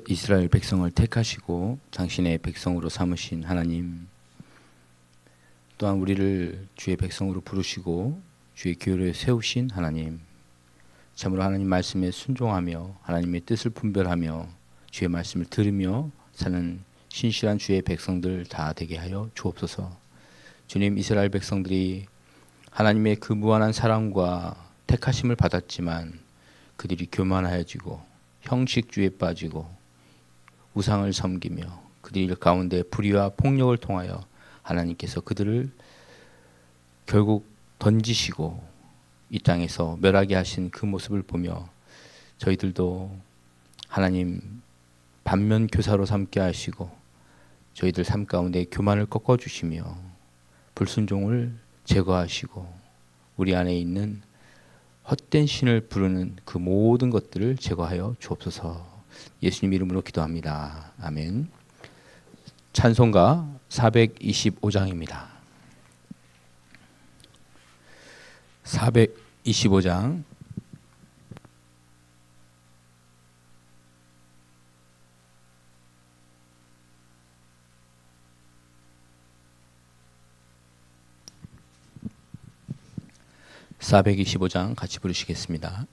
이스라엘 백성을 택하시고 당신의 백성으로 삼으신 하나님, 또한 우리를 주의 백성으로 부르시고 주의 교회에 세우신 하나님, 참으로 하나님 말씀에 순종하며 하나님의 뜻을 분별하며 주의 말씀을 들으며 사는 신실한 주의 백성들 다 되게 하여 주옵소서. 주님, 이스라엘 백성들이 하나님의 그 무한한 사랑과 택하심을 받았지만 그들이 교만하여지고 형식주의에 빠지고 우상을 섬기며 그들 가운데 불의와 폭력을 통하여 하나님께서 그들을 결국 던지시고 이 땅에서 멸하게 하신 그 모습을 보며 저희들도 하나님 반면 교사로 삼게 하시고 저희들 삶 가운데 교만을 꺾어주시며 불순종을 제거하시고 우리 안에 있는 헛된 신을 부르는 그 모든 것들을 제거하여 주옵소서. 예수님 이름으로 기도합니다. 아멘. 찬송가 425장입니다. 425장. (425장) 같이 부르시겠습니다.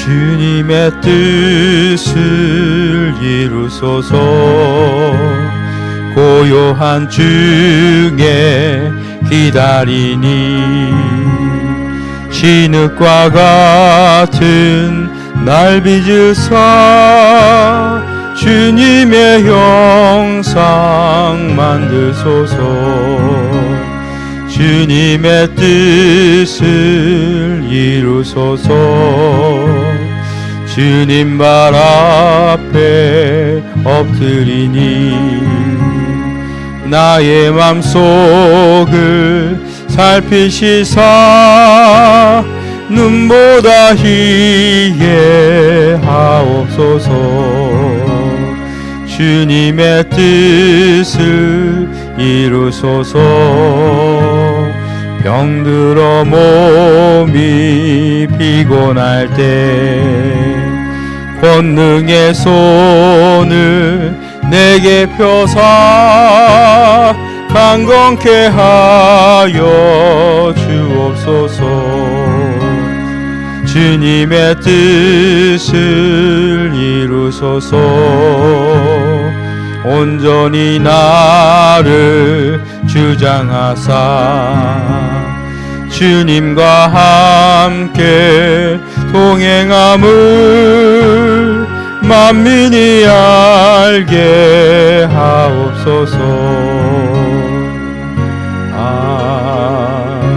주님의 뜻을 이루소서. 고요한 중에 기다리니 진흙과 같은 날 빚으사 주님의 형상 만드소서. 주님의 뜻을 이루소서. 주님 발 앞에 엎드리니 나의 맘속을 살피시사 눈보다 이해하옵소서. 주님의 뜻을 이루소서. 병들어 몸이 피곤할 때 권능의 손을 내게 펴사 강건케 하여 주옵소서. 주님의 뜻을 이루소서. 온전히 나를 주장하사 주님과 함께 동행함을 만민이 알게 하옵소서. 아멘.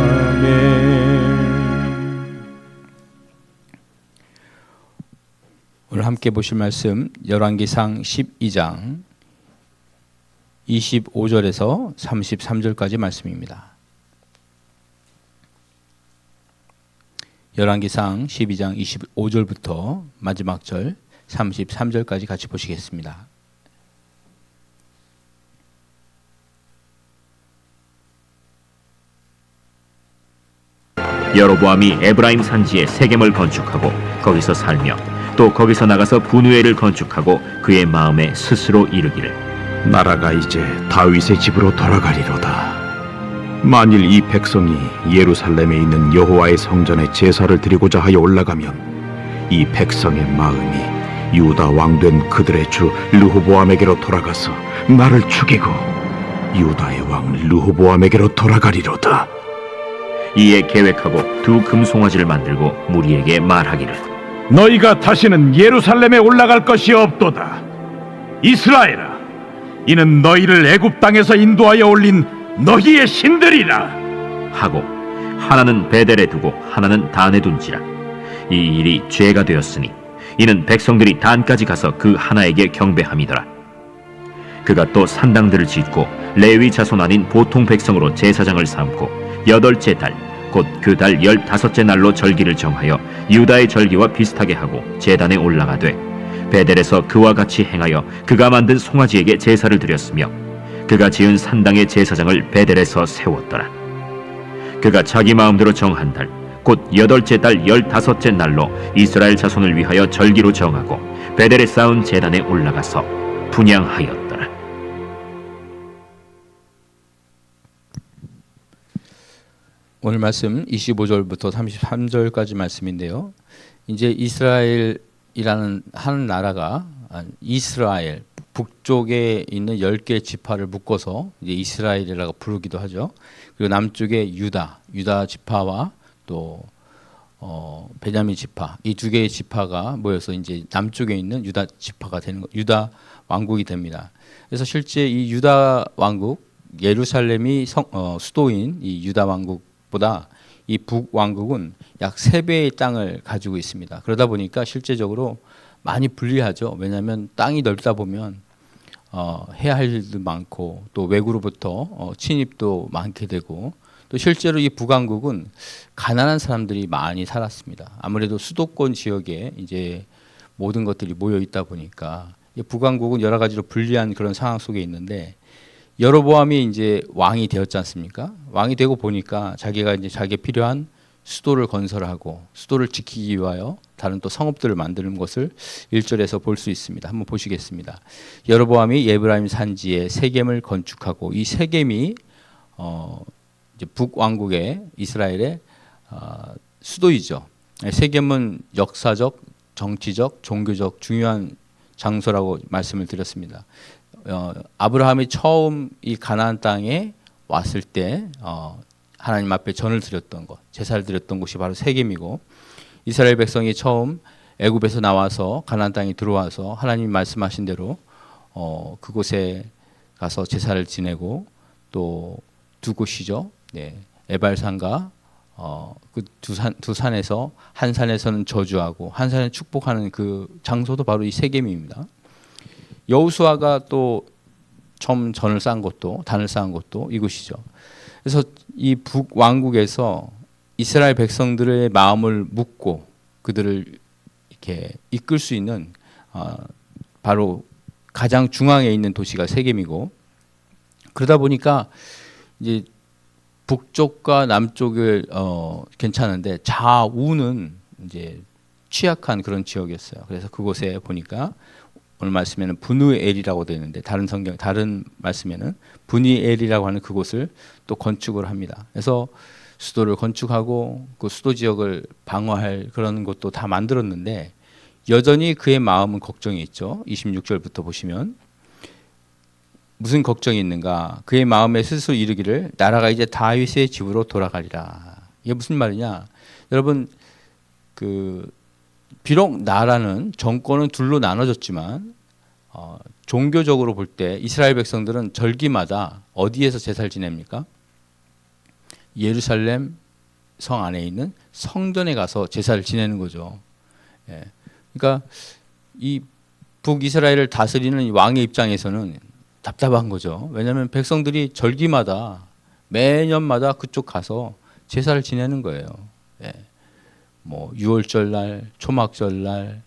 오늘 함께 보실 말씀 열왕기상 12장 25절에서 33절까지 말씀입니다. 열왕기상 12장 25절부터 마지막 절 33절까지 같이 보시겠습니다. 여로보암이 에브라임 산지에 세겜을 건축하고 거기서 살며 또 거기서 나가서 분우엘을 건축하고 그의 마음에 스스로 이르기를 나라가 이제 다윗의 집으로 돌아가리로다. 만일 이 백성이 예루살렘에 있는 여호와의 성전에 제사를 드리고자 하여 올라가면 이 백성의 마음이 유다 왕된 그들의 주 르호보암에게로 돌아가서 나를 죽이고 유다의 왕 르호보암에게로 돌아가리로다. 이에 계획하고 두 금송아지를 만들고 무리에게 말하기를 너희가 다시는 예루살렘에 올라갈 것이 없도다. 이스라엘아, 이는 너희를 애굽 땅에서 인도하여 올린 너희의 신들이라 하고 하나는 베델에 두고 하나는 단에 둔지라. 이 일이 죄가 되었으니 이는 백성들이 단까지 가서 그 하나에게 경배함이더라. 그가 또 산당들을 짓고 레위 자손 아닌 보통 백성으로 제사장을 삼고 8째 달 곧 그 달 15째 날로 절기를 정하여 유다의 절기와 비슷하게 하고 제단에 올라가되 베델에서 그와 같이 행하여 그가 만든 송아지에게 제사를 드렸으며 그가 지은 산당의 제사장을 베델에서 세웠더라. 그가 자기 마음대로 정한 달 곧 8째 달 15째 날로 이스라엘 자손을 위하여 절기로 정하고 베델에 쌓은 제단에 올라가서 분향하였더라. 오늘 말씀 25절부터 33절까지 말씀인데요. 이제 이스라엘이라는 한 나라가 이스라엘 북쪽에 있는 10개의 지파를 묶어서 이제 이스라엘이라고 부르기도 하죠. 그리고 남쪽에 유다 지파와 또 베냐민 지파, 이 두 개의 지파가 모여서 이제 남쪽에 있는 유다 지파가 되는 거, 유다 왕국이 됩니다. 그래서 실제 이 유다 왕국, 예루살렘이 수도인 이 유다 왕국보다 이 북왕국은 약 3배의 땅을 가지고 있습니다. 그러다 보니까 실제적으로 많이 불리하죠. 왜냐하면 땅이 넓다 보면 해야 할 일도 많고 또 외구로부터 침입도 많게 되고 또 실제로 이 북왕국은 가난한 사람들이 많이 살았습니다. 아무래도 수도권 지역에 이제 모든 것들이 모여 있다 보니까 이 북왕국은 여러 가지로 불리한 그런 상황 속에 있는데 여로보암이 이제 왕이 되었지 않습니까? 왕이 되고 보니까 자기가 이제 자기에 필요한 수도를 건설하고 수도를 지키기 위하여 다른 또 성읍들을 만드는 것을 1절에서 볼 수 있습니다. 한번 보시겠습니다. 여로보암이 에브라임 산지에 세겜을 건축하고 이 세겜이 이제 북왕국의 이스라엘의 수도이죠. 세겜은 역사적, 정치적, 종교적 중요한 장소라고 말씀을 드렸습니다. 아브라함이 처음 이 가나안 땅에 왔을 때 하나님 앞에 전을 드렸던 것, 제사를 드렸던 곳이 바로 세겜이고 이스라엘 백성이 처음 애굽에서 나와서 가나안 땅에 들어와서 하나님이 말씀하신 대로 그곳에 가서 제사를 지내고 또 두 곳이죠. 네, 에발산과 그 두 산에서 한 산에서는 저주하고 한 산에 축복하는 그 장소도 바로 이 세겜입니다. 여호수아가 또 처음 전을 쌓은 곳도 단을 쌓은 곳도 이곳이죠. 그래서 이 북왕국에서 이스라엘 백성들의 마음을 묶고 그들을 이렇게 이끌 수 있는 바로 가장 중앙에 있는 도시가 세겜이고 그러다 보니까 이제 북쪽과 남쪽을 괜찮은데 좌우는 이제 취약한 그런 지역이었어요. 그래서 그곳에 보니까 오늘 말씀에는 분우엘이라고 되어 있는데 다른 말씀에는 분이엘이라고 하는 그곳을 또 건축을 합니다. 그래서 수도를 건축하고 그 수도 지역을 방어할 그런 것도 다 만들었는데 여전히 그의 마음은 걱정이 있죠. 26절부터 보시면 무슨 걱정이 있는가? 그의 마음에 스스로 이르기를 나라가 이제 다윗의 집으로 돌아가리라. 이게 무슨 말이냐? 여러분 비록 나라는 정권은 둘로 나눠졌지만 종교적으로 볼 때 이스라엘 백성들은 절기마다 어디에서 제사를 지냅니까? 예루살렘 성 안에 있는 성전에 가서 제사를 지내는 거죠. 예. 그러니까 이 북이스라엘을 다스리는 왕의 입장에서는 답답한 거죠. 왜냐하면 백성들이 절기마다 매년마다 그쪽 가서 제사를 지내는 거예요. 예. 뭐 6월절 날, 초막절 날,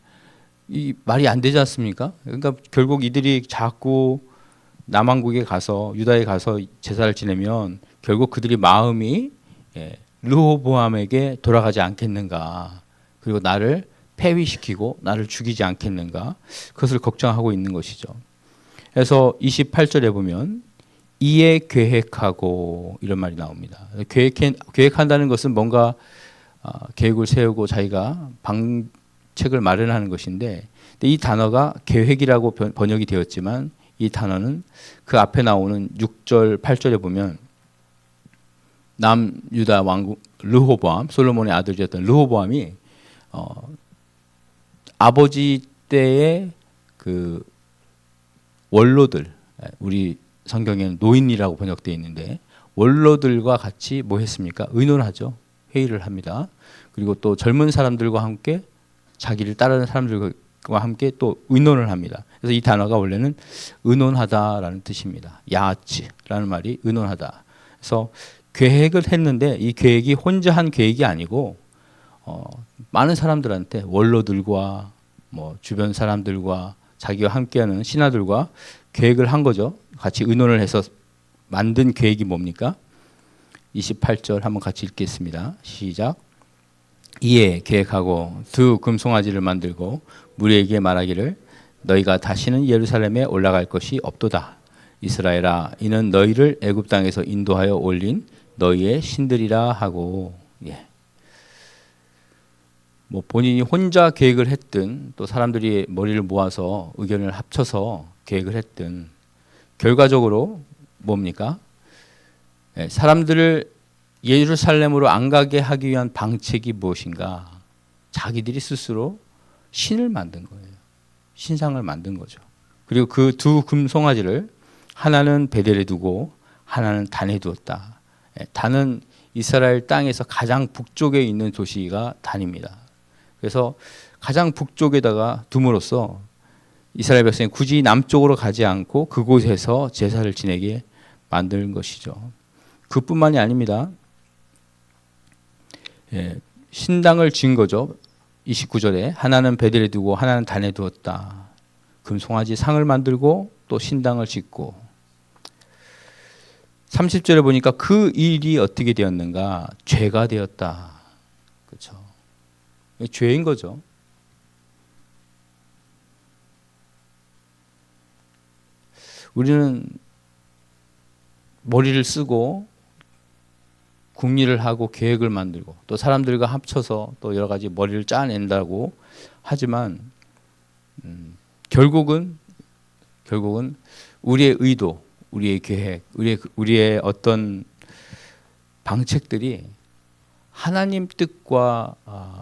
이 말이 안 되지 않습니까? 그러니까 결국 이들이 자꾸 남왕국에 가서 유다에 가서 제사를 지내면 결국 그들이 마음이 르호보암에게 돌아가지 않겠는가? 그리고 나를 폐위시키고 나를 죽이지 않겠는가? 그것을 걱정하고 있는 것이죠. 그래서 28절에 보면 이에 계획하고 이런 말이 나옵니다. 계획한다는 것은 뭔가 계획을 세우고 자기가 방책을 마련하는 것인데 이 단어가 계획이라고 번역이 되었지만 이 단어는 그 앞에 나오는 6절, 8절에 보면 남유다 왕국 르호보암, 솔로몬의 아들이었던 르호보암이 아버지 때의 그 원로들, 우리 성경에는 노인이라고 번역되어 있는데 원로들과 같이 뭐 했습니까? 의논하죠. 회의를 합니다. 그리고 또 젊은 사람들과 함께 자기를 따르는 사람들과 함께 또 의논을 합니다. 그래서 이 단어가 원래는 의논하다라는 뜻입니다. 야츠라는 말이 의논하다. 그래서 계획을 했는데 이 계획이 혼자 한 계획이 아니고 많은 사람들한테 원로들과 뭐 주변 사람들과 자기와 함께하는 신하들과 계획을 한 거죠. 같이 의논을 해서 만든 계획이 뭡니까? 28절 한번 같이 읽겠습니다. 시작. 이에 계획하고 두 금송아지를 만들고 무리에게 말하기를 너희가 다시는 예루살렘에 올라갈 것이 없도다. 이스라엘아, 이는 너희를 애굽 땅에서 인도하여 올린 너희의 신들이라 하고. 예. 뭐 본인이 혼자 계획을 했든 또 사람들이 머리를 모아서 의견을 합쳐서 계획을 했든 결과적으로 뭡니까? 예, 사람들을 예루살렘으로 안 가게 하기 위한 방책이 무엇인가? 자기들이 스스로 신을 만든 거예요. 신상을 만든 거죠. 그리고 그 두 금송아지를 하나는 베델에 두고 하나는 단에 두었다. 단은 이스라엘 땅에서 가장 북쪽에 있는 도시가 단입니다. 그래서 가장 북쪽에다가 둠으로써 이스라엘 백성이 굳이 남쪽으로 가지 않고 그곳에서 제사를 지내게 만드는 것이죠. 그뿐만이 아닙니다. 예, 신당을 지은 거죠. 29절에 하나는 베델에 두고 하나는 단에 두었다. 금송아지 상을 만들고 또 신당을 짓고 30절에 보니까 그 일이 어떻게 되었는가? 죄가 되었다. 그렇죠. 죄인 거죠. 우리는 머리를 쓰고 궁리를 하고 계획을 만들고 또 사람들과 합쳐서 또 여러 가지 머리를 짜낸다고 하지만 결국은 우리의 의도, 우리의 계획, 우리의 어떤 방책들이 하나님 뜻과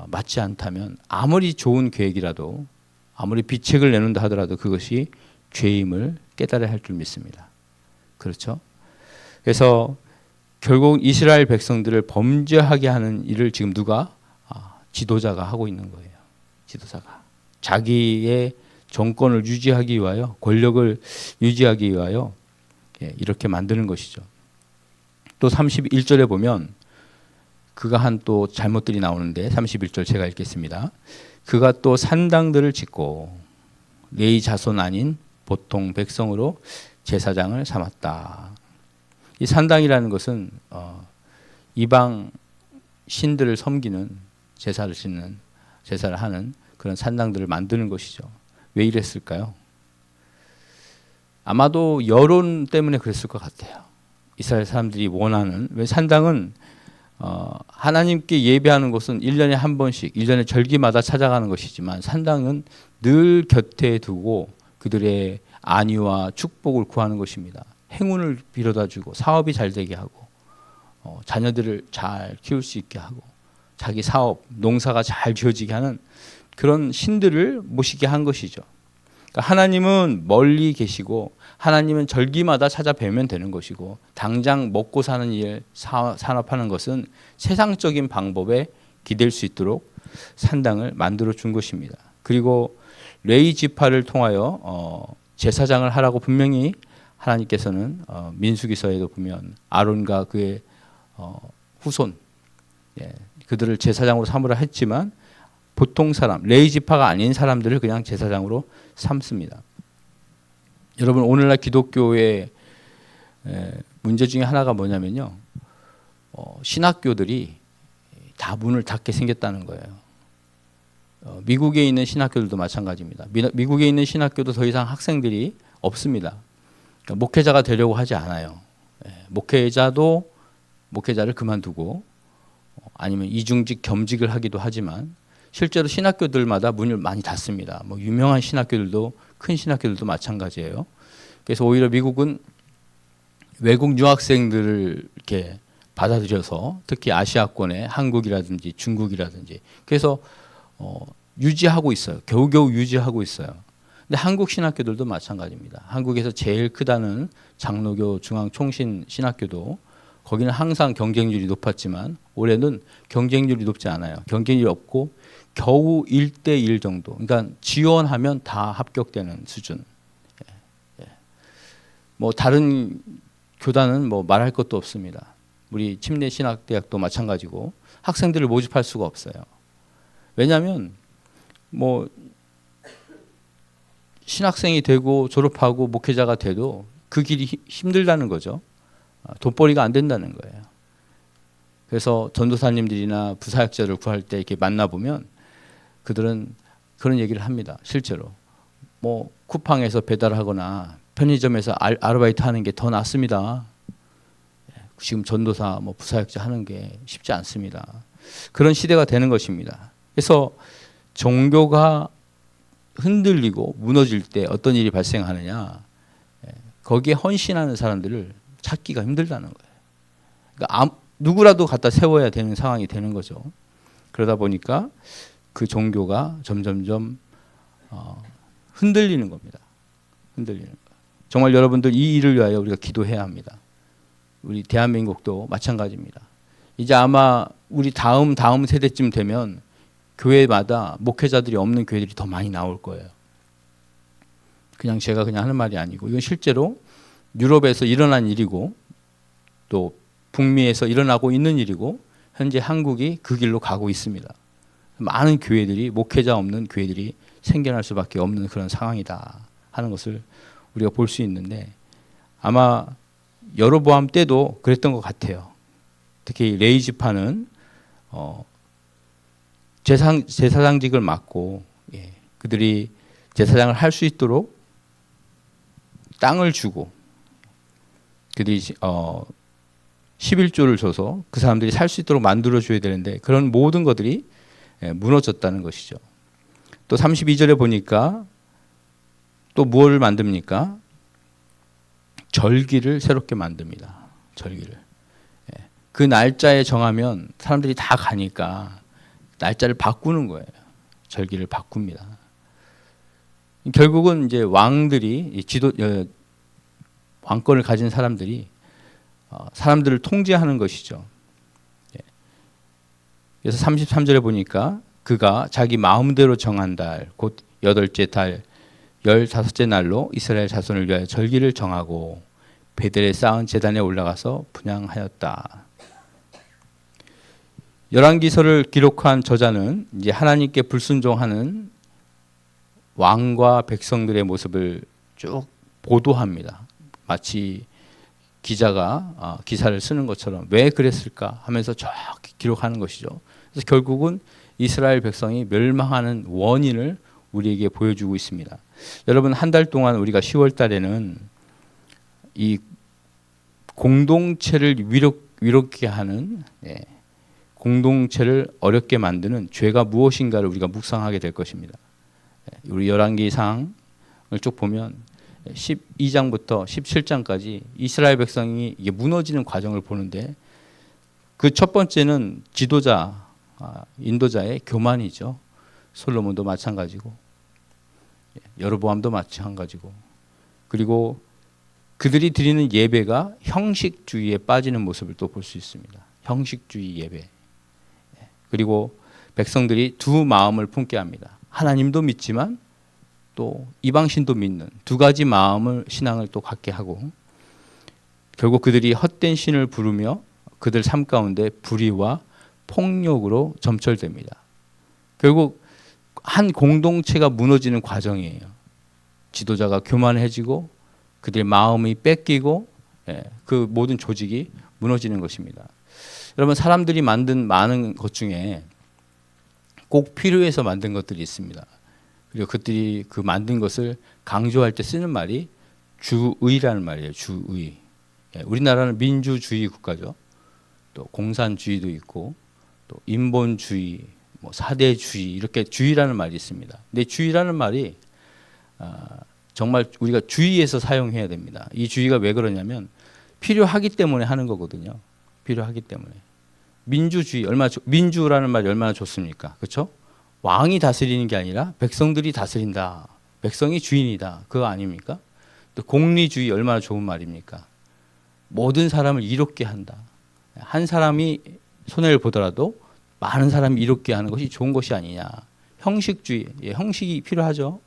맞지 않다면 아무리 좋은 계획이라도 아무리 비책을 내놓는다 하더라도 그것이 죄임을 깨달아야 할 줄 믿습니다. 그렇죠? 그래서 결국 이스라엘 백성들을 범죄하게 하는 일을 지금 누가? 지도자가 하고 있는 거예요. 지도자가. 자기의 정권을 유지하기 위하여, 권력을 유지하기 위하여 이렇게 만드는 것이죠. 또 31절에 보면 그가 한 또 잘못들이 나오는데 31절 제가 읽겠습니다. 그가 또 산당들을 짓고 레위 자손 아닌 보통 백성으로 제사장을 삼았다. 이 산당이라는 것은 이방 신들을 섬기는 제사를 짓는 제사를 하는 그런 산당들을 만드는 것이죠. 왜 이랬을까요? 아마도 여론 때문에 그랬을 것 같아요. 이스라엘 사람들이 원하는 왜 산당은 하나님께 예배하는 것은 1년에 한 번씩 1년의 절기마다 찾아가는 것이지만 산당은 늘 곁에 두고 그들의 안위와 축복을 구하는 것입니다. 행운을 빌어다 주고 사업이 잘 되게 하고 자녀들을 잘 키울 수 있게 하고 자기 사업, 농사가 잘 지어지게 하는 그런 신들을 모시게 한 것이죠. 그러니까 하나님은 멀리 계시고 하나님은 절기마다 찾아뵈면 되는 것이고 당장 먹고 사는 일, 산업하는 것은 세상적인 방법에 기댈 수 있도록 산당을 만들어 준 것입니다. 그리고 레위 지파를 통하여 제사장을 하라고 분명히 하나님께서는 민수기서에도 보면 아론과 그의 후손 그들을 제사장으로 삼으라 했지만 보통 사람 레위 지파가 아닌 사람들을 그냥 제사장으로 삼습니다. 여러분 오늘날 기독교의 문제 중에 하나가 뭐냐면요. 신학교들이 다 문을 닫게 생겼다는 거예요. 미국에 있는 신학교들도 마찬가지입니다. 미국에 있는 신학교도 더 이상 학생들이 없습니다. 그러니까 목회자가 되려고 하지 않아요. 목회자를 그만두고 아니면 이중직 겸직을 하기도 하지만 실제로 신학교들마다 문을 많이 닫습니다. 뭐 유명한 신학교들도 큰 신학교들도 마찬가지예요. 그래서 오히려 미국은 외국 유학생들을 이렇게 받아들여서 특히 아시아권의 한국이라든지 중국이라든지 그래서 유지하고 있어요. 겨우겨우 유지하고 있어요. 근데 한국 신학교들도 마찬가지입니다. 한국에서 제일 크다는 장로교 중앙총신 신학교도 거기는 항상 경쟁률이 높았지만 올해는 경쟁률이 높지 않아요. 경쟁률이 없고 겨우 1대1 정도. 그러니까 지원하면 다 합격되는 수준. 뭐 다른 교단은 뭐 말할 것도 없습니다. 우리 침례신학대학도 마찬가지고 학생들을 모집할 수가 없어요. 왜냐하면 뭐 신학생이 되고 졸업하고 목회자가 돼도 그 길이 힘들다는 거죠. 돈벌이가 안 된다는 거예요. 그래서 전도사님들이나 부사역자를 구할 때 이렇게 만나보면 그들은 그런 얘기를 합니다. 실제로. 뭐 쿠팡에서 배달하거나 편의점에서 아르바이트 하는 게 더 낫습니다. 지금 전도사 뭐 부사역자 하는 게 쉽지 않습니다. 그런 시대가 되는 것입니다. 그래서 종교가 흔들리고 무너질 때 어떤 일이 발생하느냐, 거기에 헌신하는 사람들을 찾기가 힘들다는 거예요. 그러니까 누구라도 갖다 세워야 되는 상황이 되는 거죠. 그러다 보니까 그 종교가 점점점 흔들리는 겁니다. 흔들리는 거. 정말 여러분들 이 일을 위하여 우리가 기도해야 합니다. 우리 대한민국도 마찬가지입니다. 이제 아마 우리 다음 세대쯤 되면 교회마다 목회자들이 없는 교회들이 더 많이 나올 거예요. 그냥 제가 그냥 하는 말이 아니고 이건 실제로 유럽에서 일어난 일이고 또 북미에서 일어나고 있는 일이고 현재 한국이 그 길로 가고 있습니다. 많은 교회들이 목회자 없는 교회들이 생겨날 수밖에 없는 그런 상황이다 하는 것을 우리가 볼 수 있는데 아마 여로보암 때도 그랬던 것 같아요. 특히 레이지파는 제사장직을 맡고 그들이 제사장을 할 수 있도록 땅을 주고 그들이 11조를 줘서 그 사람들이 살 수 있도록 만들어줘야 되는데 그런 모든 것들이 무너졌다는 것이죠. 또 32절에 보니까 또 무엇을 만듭니까? 절기를 새롭게 만듭니다. 절기를. 그 날짜에 정하면 사람들이 다 가니까 날짜를 바꾸는 거예요. 절기를 바꿉니다. 결국은 이제 왕들이 왕권을 가진 사람들이 사람들을 통제하는 것이죠. 그래서 33절에 보니까 그가 자기 마음대로 정한 달, 곧 8째 달, 15째 날로 이스라엘 자손을 위하여 절기를 정하고 베델에 쌓은 제단에 올라가서 분향하였다. 열왕기서를 기록한 저자는 이제 하나님께 불순종하는 왕과 백성들의 모습을 쭉 보도합니다. 마치 기자가 기사를 쓰는 것처럼 왜 그랬을까 하면서 쭉 기록하는 것이죠. 그래서 결국은 이스라엘 백성이 멸망하는 원인을 우리에게 보여주고 있습니다. 여러분 한 달 동안 우리가 10월 달에는 이 공동체를 위롭게 하는 공동체를 어렵게 만드는 죄가 무엇인가를 우리가 묵상하게 될 것입니다. 우리 열왕기상을 쭉 보면 12장부터 17장까지 이스라엘 백성이 이게 무너지는 과정을 보는데 그 첫 번째는 지도자, 인도자의 교만이죠. 솔로몬도 마찬가지고 여로보암도 마찬가지고 그리고 그들이 드리는 예배가 형식주의에 빠지는 모습을 또 볼 수 있습니다. 형식주의 예배. 그리고 백성들이 두 마음을 품게 합니다. 하나님도 믿지만 또 이방신도 믿는 두 가지 신앙을 또 갖게 하고 결국 그들이 헛된 신을 부르며 그들 삶 가운데 불의와 폭력으로 점철됩니다. 결국 한 공동체가 무너지는 과정이에요. 지도자가 교만해지고 그들의 마음이 뺏기고 그 모든 조직이 무너지는 것입니다. 여러분 사람들이 만든 많은 것 중에 꼭 필요해서 만든 것들이 있습니다. 그리고 그들이 그 만든 것을 강조할 때 쓰는 말이 주의라는 말이에요. 주의. 우리나라는 민주주의 국가죠. 또 공산주의도 있고 또 인본주의, 뭐 사대주의 이렇게 주의라는 말이 있습니다. 근데 주의라는 말이 정말 우리가 주의해서 사용해야 됩니다. 이 주의가 왜 그러냐면 필요하기 때문에 하는 거거든요. 필요하기 때문에. 민주주의 민주라는 말이 얼마나 좋습니까? 그렇죠? 왕이 다스리는 게 아니라 백성들이 다스린다. 백성이 주인이다. 그거 아닙니까? 또 공리주의 얼마나 좋은 말입니까? 모든 사람을 이롭게 한다. 한 사람이 손해를 보더라도 많은 사람이 이롭게 하는 것이 좋은 것이 아니냐. 형식주의, 형식이 필요하죠.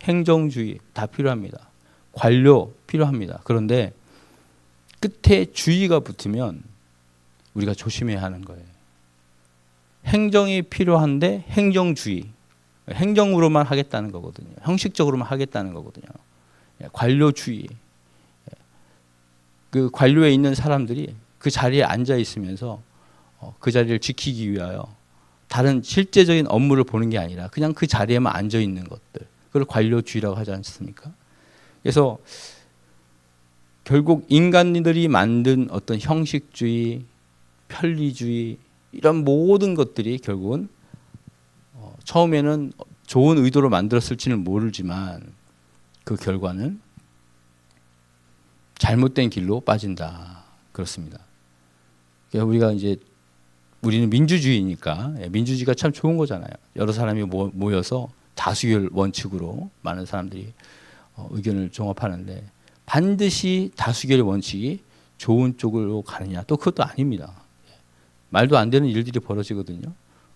행정주의 다 필요합니다. 관료 필요합니다. 그런데 끝에 주의가 붙으면 우리가 조심해야 하는 거예요. 행정이 필요한데 행정주의, 행정으로만 하겠다는 거거든요. 형식적으로만 하겠다는 거거든요. 관료주의. 그 관료에 있는 사람들이 그 자리에 앉아 있으면서 그 자리를 지키기 위하여 다른 실제적인 업무를 보는 게 아니라 그냥 그 자리에만 앉아 있는 것들. 그걸 관료주의라고 하지 않습니까? 그래서 결국 인간들이 만든 어떤 형식주의, 편리주의 이런 모든 것들이 결국은 처음에는 좋은 의도로 만들었을지는 모르지만 그 결과는 잘못된 길로 빠진다. 그렇습니다. 그러니까 우리가 이제 우리는 민주주의니까 민주주의가 참 좋은 거잖아요. 여러 사람이 모여서 다수결 원칙으로 많은 사람들이 의견을 종합하는데 반드시 다수결의 원칙이 좋은 쪽으로 가느냐? 또 그것도 아닙니다. 말도 안 되는 일들이 벌어지거든요.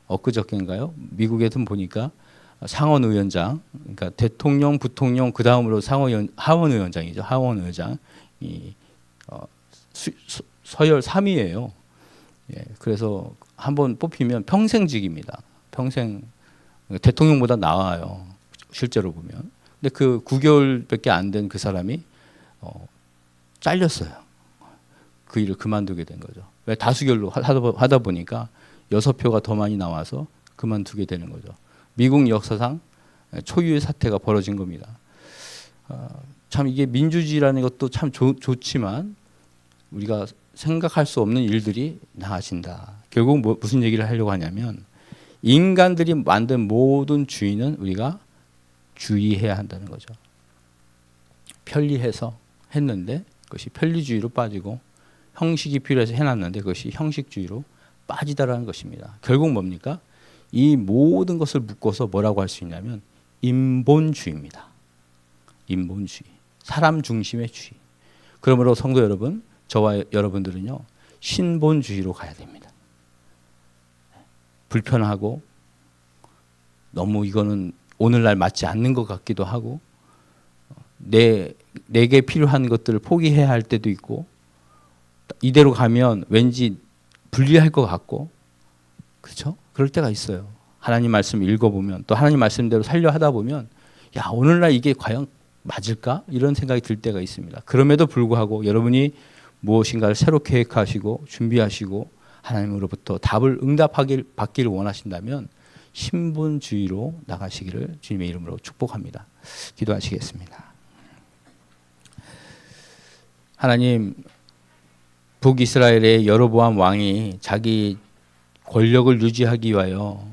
엊그저께인가요? 미국에서 보니까 상원의원장, 그러니까 대통령, 부통령 그 다음으로 하원의원장이죠. 하원의원장이 서열 3위예요. 그래서 한번 뽑히면 평생직입니다. 평생 대통령보다 나아요. 실제로 보면. 근데 그 9개월밖에 안 된 그 사람이 잘렸어요. 그 일을 그만두게 된 거죠. 왜 다수결로 하다 보니까 6표가 더 많이 나와서 그만두게 되는 거죠. 미국 역사상 초유의 사태가 벌어진 겁니다. 참 이게 민주주의라는 것도 참 좋지만 우리가 생각할 수 없는 일들이 나아진다. 결국 무슨 얘기를 하려고 하냐면 인간들이 만든 모든 주의는 우리가 주의해야 한다는 거죠. 편리해서 했는데 그것이 편리주의로 빠지고 형식이 필요해서 해놨는데 그것이 형식주의로 빠지다라는 것입니다. 결국 뭡니까? 이 모든 것을 묶어서 뭐라고 할 수 있냐면 인본주의입니다. 인본주의. 사람 중심의 주의. 그러므로 성도 여러분, 저와 여러분들은요. 신본주의로 가야 됩니다. 불편하고 너무 이거는 오늘날 맞지 않는 것 같기도 하고 내게 필요한 것들을 포기해야 할 때도 있고 이대로 가면 왠지 불리할 것 같고 그렇죠? 그럴 때가 있어요. 하나님 말씀 읽어보면 또 하나님 말씀대로 살려 하다 보면 야 오늘날 이게 과연 맞을까? 이런 생각이 들 때가 있습니다. 그럼에도 불구하고 여러분이 무엇인가를 새로 계획하시고 준비하시고 하나님으로부터 답을 받기를 원하신다면 신본주의로 나가시기를 주님의 이름으로 축복합니다. 기도하시겠습니다. 하나님, 북이스라엘의 여로보암 왕이 자기 권력을 유지하기 위하여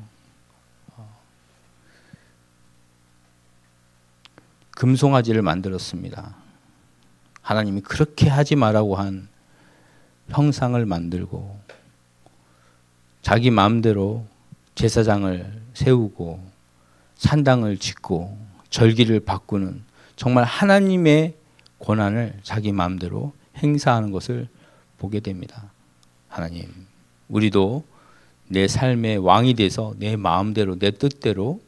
금송아지를 만들었습니다. 하나님이 그렇게 하지 말라고 한 형상을 만들고 자기 마음대로 제사장을 세우고 산당을 짓고 절기를 바꾸는 정말 하나님의 권한을 자기 마음대로 행사하는 것을 보게 됩니다. 하나님, 우리도 내 삶의 왕이 돼서 내 마음대로 내 뜻대로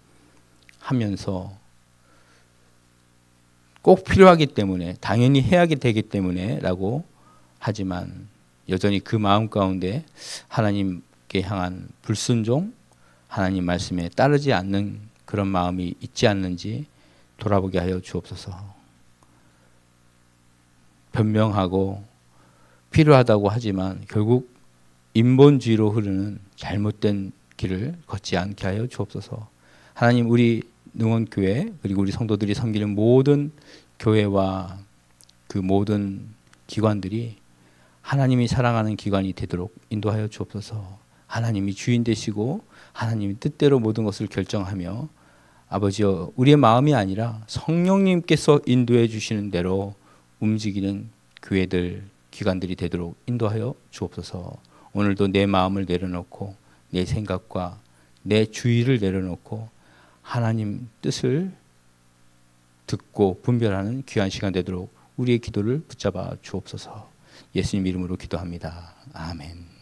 하면서 꼭 필요하기 때문에 당연히 해야 되기 때문에 라고 하지만 여전히 그 마음 가운데 하나님께 향한 불순종, 하나님 말씀에 따르지 않는 그런 마음이 있지 않는지 돌아보게 하여 주옵소서. 변명하고 필요하다고 하지만 결국 인본주의로 흐르는 잘못된 길을 걷지 않게 하여 주옵소서. 하나님, 우리 능원교회 그리고 우리 성도들이 섬기는 모든 교회와 그 모든 기관들이 하나님이 사랑하는 기관이 되도록 인도하여 주옵소서. 하나님이 주인 되시고 하나님의 뜻대로 모든 것을 결정하며 아버지여, 우리의 마음이 아니라 성령님께서 인도해 주시는 대로 움직이는 교회들, 기관들이 되도록 인도하여 주옵소서. 오늘도 내 마음을 내려놓고 내 생각과 내 주의를 내려놓고 하나님 뜻을 듣고 분별하는 귀한 시간 되도록 우리의 기도를 붙잡아 주옵소서. 예수님 이름으로 기도합니다. 아멘.